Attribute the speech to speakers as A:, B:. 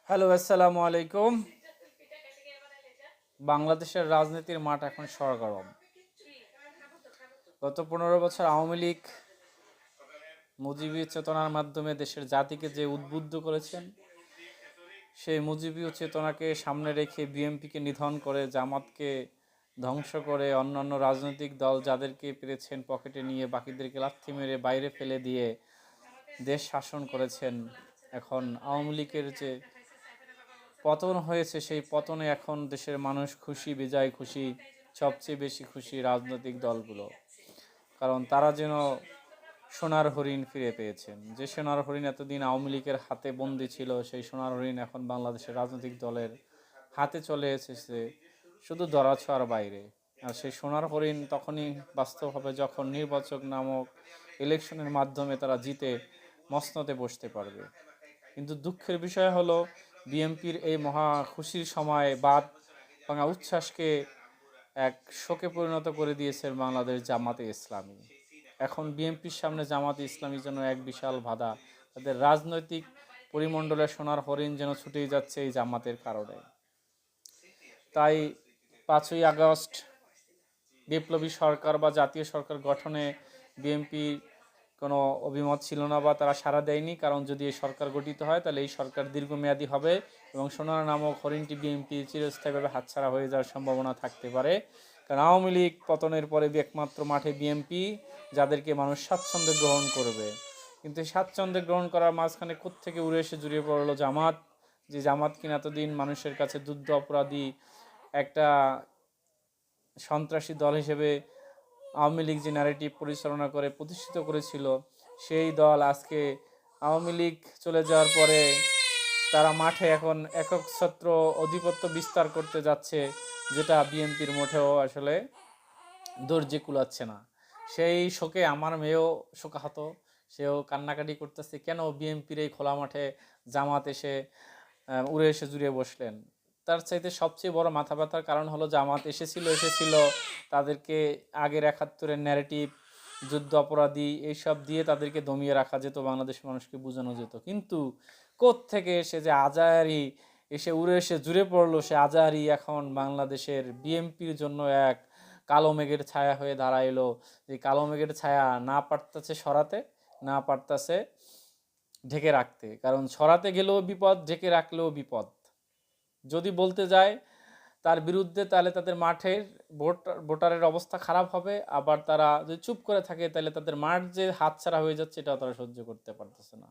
A: Hello, আসসালামু আলাইকুম। বাংলাদেশের রাজনীতির মাঠ এখন সরগরম। গত 15 বছর আওয়ামী লীগ মুজিবী চেতনার মাধ্যমে দেশের জাতিকে যে উদ্বুদ্ধ করেছেন, সেই মুজিবী চেতনাকে সামনে রেখে বিএনপিকে নিধন করে, জামাতকে ধ্বংস করে, অন্যান্য রাজনৈতিক দল যাদেরকে পেরেছেন পকেটে নিয়ে বাকিদেরকে লাথি মেরে বাইরে ফেলে দিয়ে দেশ শাসন করেছেন। এখন আওয়ামী লীগের যে পতন হয়েছে, সেই পতনে এখন দেশের মানুষ খুশি, বেজায় খুশি। সবচেয়ে বেশি খুশি রাজনৈতিক দলগুলো, কারণ তারা যেন সোনার হরিণ ফিরে পেয়েছেন। যে সোনার হরিণ এতদিন আওয়ামী লীগের হাতে বন্দি ছিল, সেই সোনার হরিণ এখন বাংলাদেশের রাজনৈতিক দলের হাতে চলে এসেছে, শুধু ধরাছোঁয়ার বাইরে। আর সেই সোনার হরিণ তখনই বাস্তব হবে যখন নির্বাচন নামক ইলেকশনের মাধ্যমে তারা জিতে মসনদে বসতে পারবে। কিন্তু দুঃখের বিষয় হলো, বিএনপির এই মহা খুশির সময় বাদ ভাঙা উচ্ছ্বাসকে এক শোকে পরিণত করে দিয়েছে বাংলাদেশ জামাতে ইসলামী। এখন বিএনপির সামনে জামাতে ইসলামী যেন এক বিশাল বাধা। তাদের রাজনৈতিক পরিমণ্ডলে সোনার হরিণ যেন ছুটেই যাচ্ছে এই জামাতের কারণে। তাই 5ই আগস্ট বিপ্লবী সরকার বা জাতীয় সরকার গঠনে বিএনপি কোনো অভিমত ছিল না বা তারা সাড়া দেয়নি, কারণ যদি এই সরকার গঠিত হয় তাহলে এই সরকার দীর্ঘমেয়াদী হবে এবং সোনার নামক হরিণটি বিএনপি চিরস্থায়ীভাবে হাতছাড়া হয়ে যাওয়ার সম্ভাবনা থাকতে পারে। কারণ আওয়ামী লীগ পতনের পরে একমাত্র মাঠে বিএনপি, যাদেরকে মানুষ স্বাচ্ছন্দ্যে গ্রহণ করবে। কিন্তু স্বাচ্ছন্দ্যে গ্রহণ করার মাঝখানে কোত্থেকে উড়ে এসে জড়িয়ে পড়লো জামাত, যে জামাত কিনা এতদিন মানুষের কাছে যুদ্ধ অপরাধী, একটা সন্ত্রাসী দল হিসেবে আওয়ামী লীগ যে ন্যারেটিভ পরিচালনা করে প্রতিষ্ঠিত করেছিল, সেই দল আজকে আওয়ামী লীগ চলে যাওয়ার পরে তারা মাঠে এখন একক ছত্র আধিপত্য বিস্তার করতে যাচ্ছে, যেটা বিএনপির মোটেও আসলে ধৈর্যে কুলাচ্ছে না। সেই শোকে আমার মেয়েও শোকাহত, সেও কান্নাকাটি করতেছে, কেন বিএনপির এই খোলা মাঠে জামাত এসে উড়ে এসে জুড়ে বসলেন। তার চাইতে সবচেয়ে বড় মাথা ব্যথার কারণ হলো, জামাত এসেছিল তাদেরকে আগের 71-এর ন্যারেটিভ, যুদ্ধ অপরাধী এইসব দিয়ে তাদেরকে দমিয়ে রাখা যেত, বাংলাদেশের মানুষকে বোঝানো যেত। কিন্তু কোত্থেকে এসে যে আজাহারি এসে উড়ে এসে জুড়ে পড়লো, সে আজাহারি এখন বাংলাদেশের বিএনপির জন্য এক কালো মেঘের ছায়া হয়ে দাঁড়াইলো। যে কালো মেঘের ছায়া না পারতেছে সরাতে, না পারতেছে ঢেকে রাখতে। কারণ সরাতে গেলেও বিপদ, ঢেকে রাখলেও বিপদ। যদি বলতে যায় তার বিরুদ্ধে, তাহলে তাদের মাঠের ভোটারের অবস্থা খারাপ হবে। আবার তারা যদি চুপ করে থাকে, তাহলে তাদের মাঠ যে হাতছাড়া হয়ে যাচ্ছে, এটাও তারা সহ্য করতে পারতেছে না।